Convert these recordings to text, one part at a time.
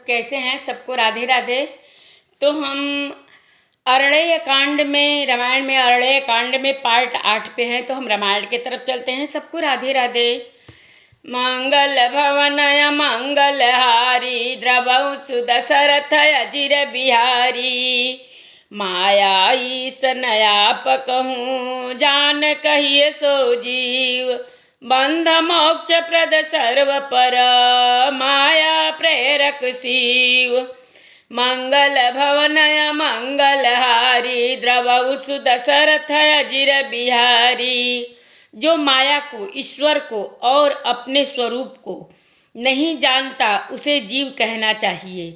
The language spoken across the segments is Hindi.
कैसे हैं? सबको राधे राधे। तो हम अरण्य कांड में, रामायण में अरण्य कांड में पार्ट 8 पे हैं। तो हम रामायण की तरफ चलते हैं। सबको राधे राधे। मंगल भवनय मंगलहारी द्रवौ सुदशरथ अजिर बिहारी माया ईस नयाप कहूँ जान कहिए सो जीव बंध मोक्ष प्रद सर्व पर माया प्रेरक शिव। मंगल भवनय मंगलहारी द्रवौ सुदशरथ अजिर बिहारी। जो माया को, ईश्वर को और अपने स्वरूप को नहीं जानता उसे जीव कहना चाहिए।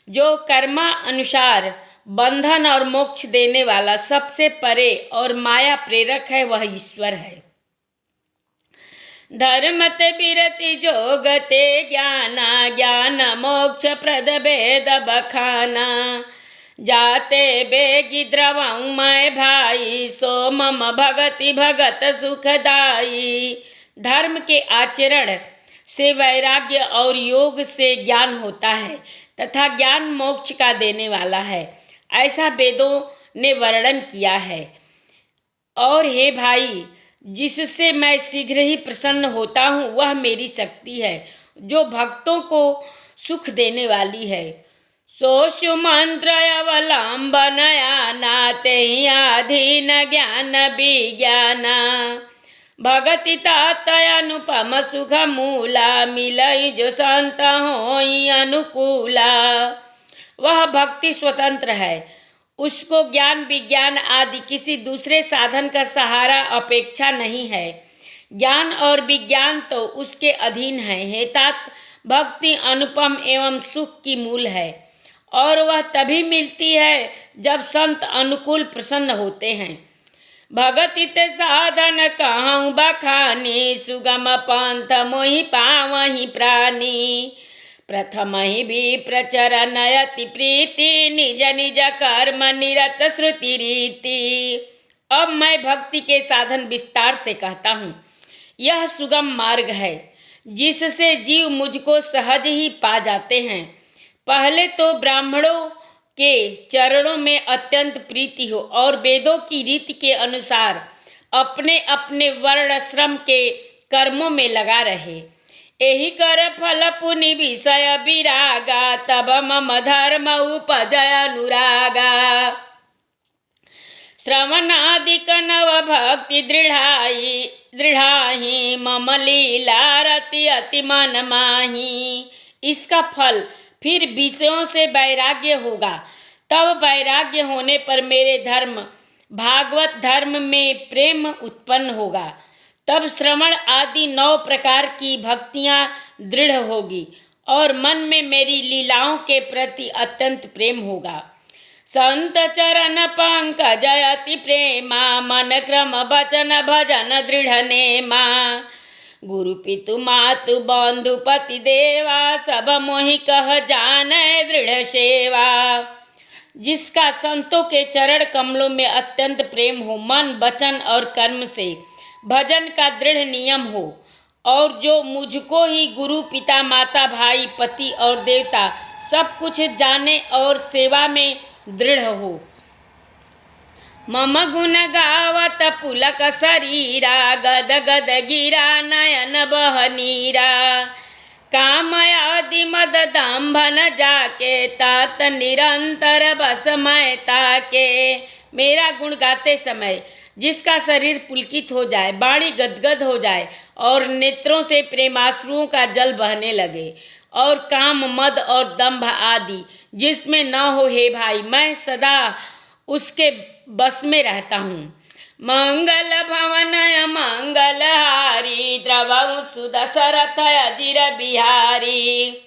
जो कर्मा अनुसार बंधन और मोक्ष देने वाला, सबसे परे और माया प्रेरक है, वह ईश्वर है। धर्मते बिरति जोगते ज्ञाना ज्ञान मोक्ष प्रद भेद बखाना जाते बेगी द्रवं मैं भाई सो मम भगति भगत सुखदाई। धर्म के आचरण से वैराग्य और योग से ज्ञान होता है तथा ज्ञान मोक्ष का देने वाला है, ऐसा वेदों ने वर्णन किया है। और हे भाई, जिससे मैं शीघ्र ही प्रसन्न होता हूँ वह मेरी शक्ति है, जो भक्तों को सुख देने वाली है। सोशु मंत्र अवलंबनया नाते अधीन ज्ञान विज्ञाना भगति तात अनुपम सुख मूला मिलई जो संत होई अनुकूला। वह भक्ति स्वतंत्र है, उसको ज्ञान विज्ञान आदि किसी दूसरे साधन का सहारा अपेक्षा नहीं है। ज्ञान और विज्ञान तो उसके अधीन है। हेतात भक्ति अनुपम एवं सुख की मूल है और वह तभी मिलती है जब संत अनुकूल प्रसन्न होते हैं। भगति ते साधन कहूँ बखानी सुगम पंथ मोहि पावहि प्राणी प्रथम ही भी प्रचर नयति प्रीति निज निज कर्म निरत श्रुति रीति। अब मैं भक्ति के साधन विस्तार से कहता हूँ। यह सुगम मार्ग है जिससे जीव मुझको सहज ही पा जाते हैं। पहले तो ब्राह्मणों के चरणों में अत्यंत प्रीति हो और वेदों की रीति के अनुसार अपने अपने वर्ण श्रम के कर्मों में लगा रहे। एहि कर फल पुनि विषय विरागा तब मम धर्म उपजय अनुरागा। श्रवणादिक नव भक्ति दृढ़ाही मम लीला रति अति मन माही। इसका फल फिर विषयों से वैराग्य होगा। तब वैराग्य होने पर मेरे धर्म भागवत धर्म में प्रेम उत्पन्न होगा। तब श्रवण आदि 9 प्रकार की भक्तियां दृढ़ होगी और मन में मेरी लीलाओं के प्रति अत्यंत प्रेम होगा। संत चरण पंकज अति प्रेमा मन क्रम वचन भजन दृढ़ नेमा। गुरु पितु मातु बंधु पति देवा सब मोहि कह जाने दृढ़ सेवा। जिसका संतों के चरण कमलों में अत्यंत प्रेम हो, मन वचन और कर्म से भजन का दृढ़ नियम हो और जो मुझको ही गुरु पिता माता भाई पति और देवता सब कुछ जाने और सेवा में दृढ़ हो। मम गुण गावत पुलक शरीरा गद गद गिरा नयन बहनीरा। काम आदि मद दंभन जाके तात निरंतर बस मैं ताके। मेरा गुण गाते समय जिसका शरीर पुलकित हो जाए, वाणी गदगद हो जाए और नेत्रों से प्रेमाश्रुओं का जल बहने लगे और काम मद और दंभ आदि जिसमें न हो, हे भाई, मैं सदा उसके बस में रहता हूँ। मंगल भवनय मंगलहारी द्रवौ सुदशरथ अजिर बिहारी।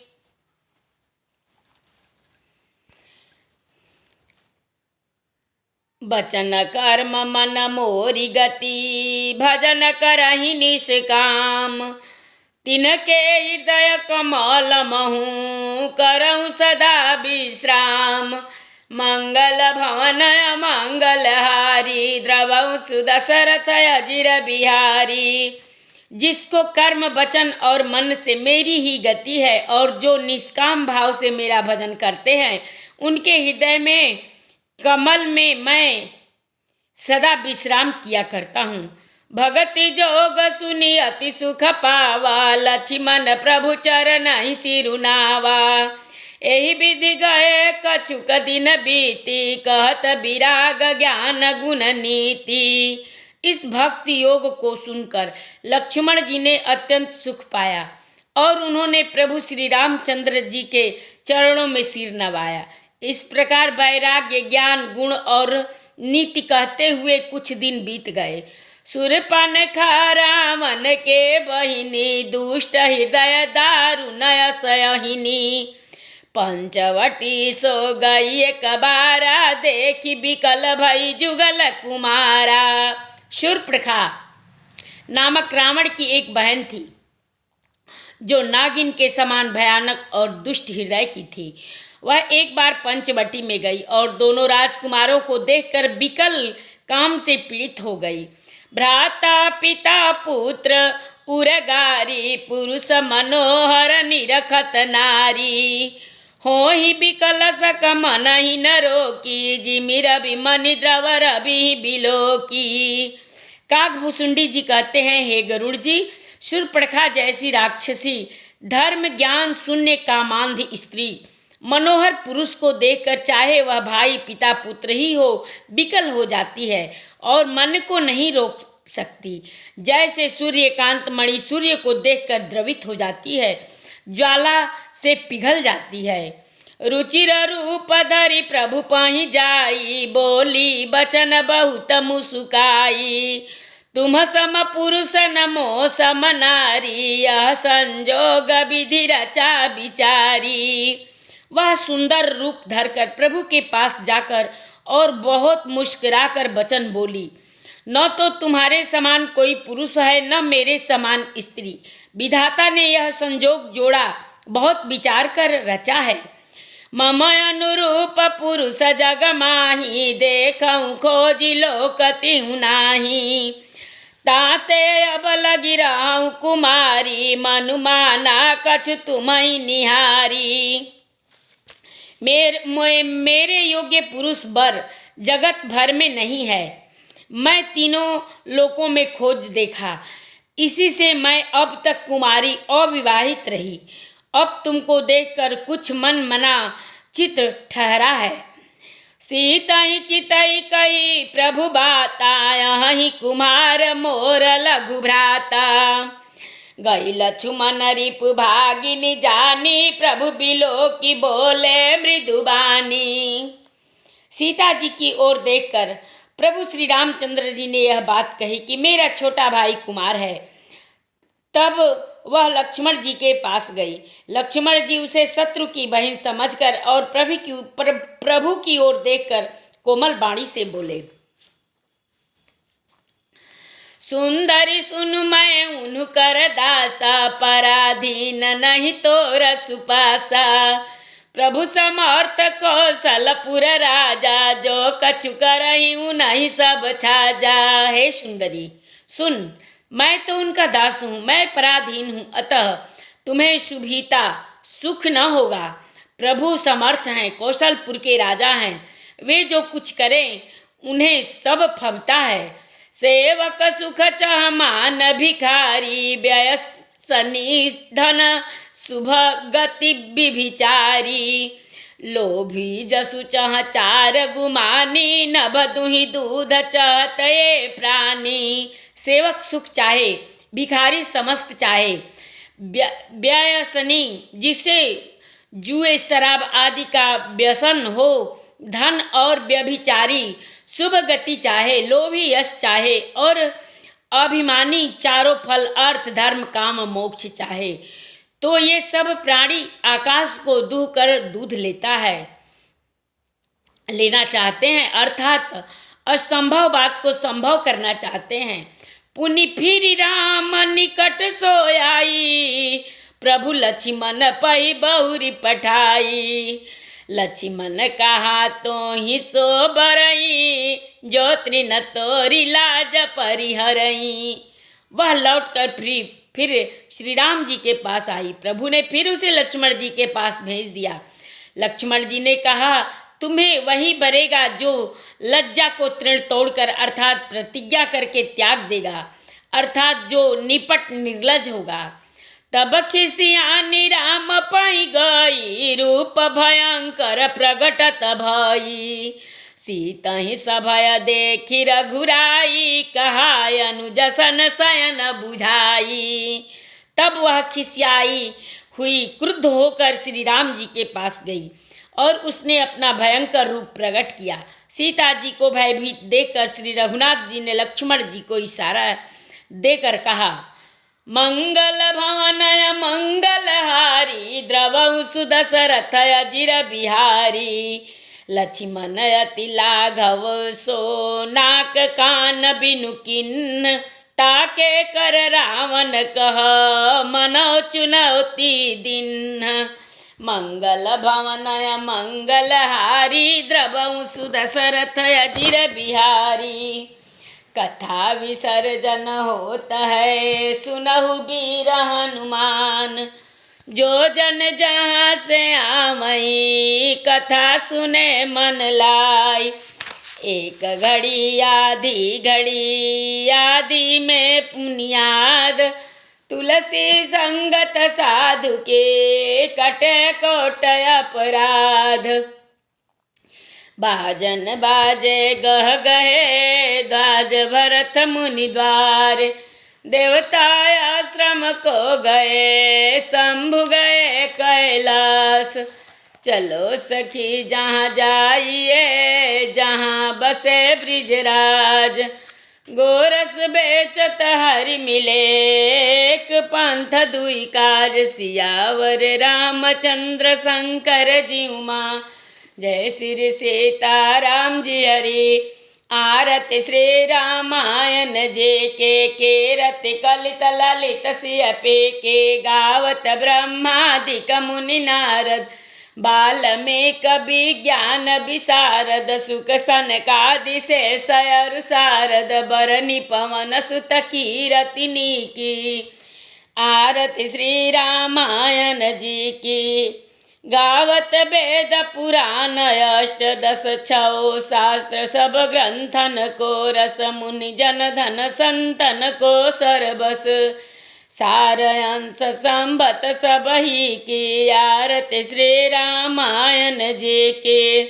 बचन कर्म मन मोरी गति भजन करहि निष्काम। तिनके हृदय कमल महूँ करहु सदा विश्राम। मंगल भवनय मंगलहारी द्रवौ सुदशरथ अजिर बिहारी। जिसको कर्म वचन और मन से मेरी ही गति है और जो निष्काम भाव से मेरा भजन करते हैं उनके हृदय में कमल में मैं सदा विश्राम किया करता हूँ। भगति जोग सुनी अति सुख पावा, लक्ष्मण प्रभु चरण ही सिरुनावा। एहि विधि गए कछुक दिन बीती, कहत विराग ज्ञान गुण नीति। इस भक्ति योग को सुनकर लक्ष्मण जी ने अत्यंत सुख पाया और उन्होंने प्रभु श्री रामचंद्र जी के चरणों में सिर नवाया। इस प्रकार वैराग्य ज्ञान गुण और नीति कहते हुए कुछ दिन बीत गए। सूर्यपनखा रावण के बहिनी, दुष्ट हृदय दारुण असहिनी। पंचवटी सो गई एक बारा, देखी बिकल भई जुगल कुमारा। शूर्पणखा नामक रावण की एक बहन थी जो नागिन के समान भयानक और दुष्ट हृदय की थी। वह एक बार पंचवटी में गई और दोनों राजकुमारों को देखकर विकल काम से पीड़ित हो गई। भ्राता पिता पुत्र उरगारी, पुरुष मनोहर निरखत नारी। हो ही विकल सक मन ही न रोकी, जिमि रवि मनि द्रव रवि बिलोकी। काकभूषुंडी जी कहते हैं, हे गरुड़ जी, शूर्पणखा जैसी राक्षसी, धर्म ज्ञान शून्य कामांध स्त्री, मनोहर पुरुष को देखकर चाहे वह भाई पिता पुत्र ही हो विकल हो जाती है और मन को नहीं रोक सकती। जैसे सूर्यकांत मणि सूर्य को देखकर द्रवित हो जाती है, ज्वाला से पिघल जाती है। रुचिर रूप धरि प्रभु पहि जाई, बोली बचन बहुत मुसुकाई। तुम सम पुरुष नमो सम नारी, यह संजोग विधि रचा विचारी। वह सुंदर रूप धरकर प्रभु के पास जाकर और बहुत मुस्कुराकर वचन बोली, न तो तुम्हारे समान कोई पुरुष है न मेरे समान स्त्री। विधाता ने यह संजोग जोड़ा बहुत विचार कर रचा है। मम अनुरूप पुरुष जग माही, देखऊँ खोजी लोक तिहु नाही। ताते अब लगी रहूँ कुमारी, मनु माना कछु तुम्हि निहारी। मेरे योग्य पुरुष वर जगत भर में नहीं है। मैं तीनों लोकों में खोज देखा, इसी से मैं अब तक कुमारी अविवाहित रही। अब तुमको देखकर कुछ मन मना चित्र ठहरा है। सीतई चितई कई प्रभु बाता, यही कुमार मोर लघु भ्राता। गई लक्ष्मण रिपु भागिनी जानी, प्रभु बिलो की बोले मृदुबानी। सीता जी की ओर देखकर प्रभु श्री रामचंद्र जी ने यह बात कही कि मेरा छोटा भाई कुमार है। तब वह लक्ष्मण जी के पास गई। लक्ष्मण जी उसे शत्रु की बहन समझकर और प्रभु की ओर देखकर कोमल वाणी से बोले, सुंदरी सुन मैं उन्हु कर दासा, पराधीन नहीं तोर सुपासा। प्रभु समर्थ कौशलपुर राजा, जो कछु करही नहीं सब छाजा। हे सुंदरी सुन, मैं तो उनका दास हूँ, मैं पराधीन हूँ, अतः तुम्हें शुभिता सुख न होगा। प्रभु समर्थ हैं, कौशलपुर के राजा हैं, वे जो कुछ करें उन्हें सब फबता है। सेवक सुख चह मान भिखारी, व्यसनी धन शुभ गति विभिचारी। लोभी जसु चह चार गुमानी, नभ दुहि दूध चहते प्राणी। सेवक सुख चाहे, भिखारी समस्त चाहे, व्यसनी जिसे जुए शराब आदि का व्यसन हो, धन और व्यभिचारी शुभ गति चाहे, लोभी यश चाहे और अभिमानी चारों फल अर्थ धर्म काम मोक्ष चाहे, तो ये सब प्राणी आकाश को दूह कर दूध लेना चाहते हैं, अर्थात असंभव बात को संभव करना चाहते हैं। पुनि फिर राम निकट सोयाई, प्रभु लक्ष्मण पै बहुरी पठाई। लक्ष्मण कहा तो ही सो बरई, जो तृण तोरी लाज परिहरई। वह लौटकर फिर श्री राम जी के पास आई। प्रभु ने फिर उसे लक्ष्मण जी के पास भेज दिया। लक्ष्मण जी ने कहा, तुम्हें वही बरेगा जो लज्जा को तृण तोड़कर अर्थात प्रतिज्ञा करके त्याग देगा, अर्थात जो निपट निर्लज होगा। तब खिसियानी राम पाई गई, रूप भयंकर प्रगटत भई। सीतहि सभय देखी रघुराई, कहाय अनुजसन शयन बुझाई। तब वह खिसियाई हुई क्रुद्ध होकर श्री राम जी के पास गई और उसने अपना भयंकर रूप प्रकट किया। सीता जी को भयभीत देखकर श्री रघुनाथ जी ने लक्ष्मण जी को इशारा देकर कहा, मंगल भवनय मंगलहारी, द्रवहु सुदशरथ अजिर बिहारी। लक्ष्मण अति लाघव सो, नाक कान बिनु किन्न, ताके कर रावण कह, मनो चुनौती दिन। मंगल भवनय मंगलहारी, द्रवहु सुदशरथ अजिर बिहारी। कथा विसर्जन होत है, सुनहु वीर हनुमान। जो जन जहाँ से आवई, कथा सुने मन लाई। एक घड़ी आदि में पुनियाद, तुलसी संगत साधु के, कटे कोट अपराध। बाजन बाजे गह गहे, द्वाज भरत मुनि द्वार। देवता आश्रम को गए, शंभु गए कैलाश। चलो सखी जहाँ जाइए, जहाँ बसे ब्रिजराज। गोरस बेचत हरि मिले, एक पंथ दुई काज। सियावर रामचंद्र शंकर जीउमा, जय श्री सीताराम जी हरि। आरति श्री रामायण जे के, केरति कलित ललित सियपे के। गावत ब्रह्मादिक मुनि नारद, बाल्मीक विज्ञान विशारद। सुख सनकादि शेष अरु शारद, बरनि पवन सुत कीरति नीकी। आरति श्री रामायण जी की। गावत वेद पुराण अष्टदश छौ, शास्त्र सब ग्रंथन को रस। मुनि जन धन संतन को सरबस, सार अंश संबत सब ही की। आरति श्री रामायण जी के।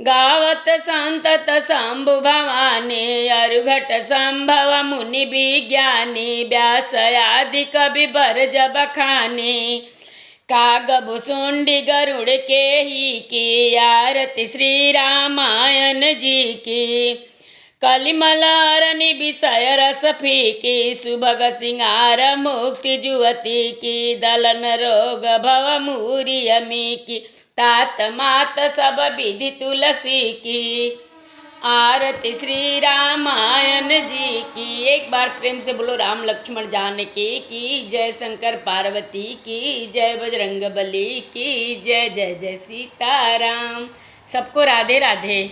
गावत संतत शंभु भवानी, अरुघट संभव मुनि विज्ञानी। व्यास आदि कवि बरज बखानी, काग भुसुंडी गरुड़ के ही की। आरति श्री रामायण जी की। कलिमलारनि विषय रस फीकी, सुभग सिंगार मुक्ति जुवती की। दलन रोग भव मूरी अमी की, तात मात सब विधि तुलसी की। आरति श्री रामायण जी की। एक बार प्रेम से बोलो राम लक्ष्मण जानकी की जय, शंकर पार्वती की जय, बजरंग बली की जय। जय जय सीताराम। सबको राधे राधे।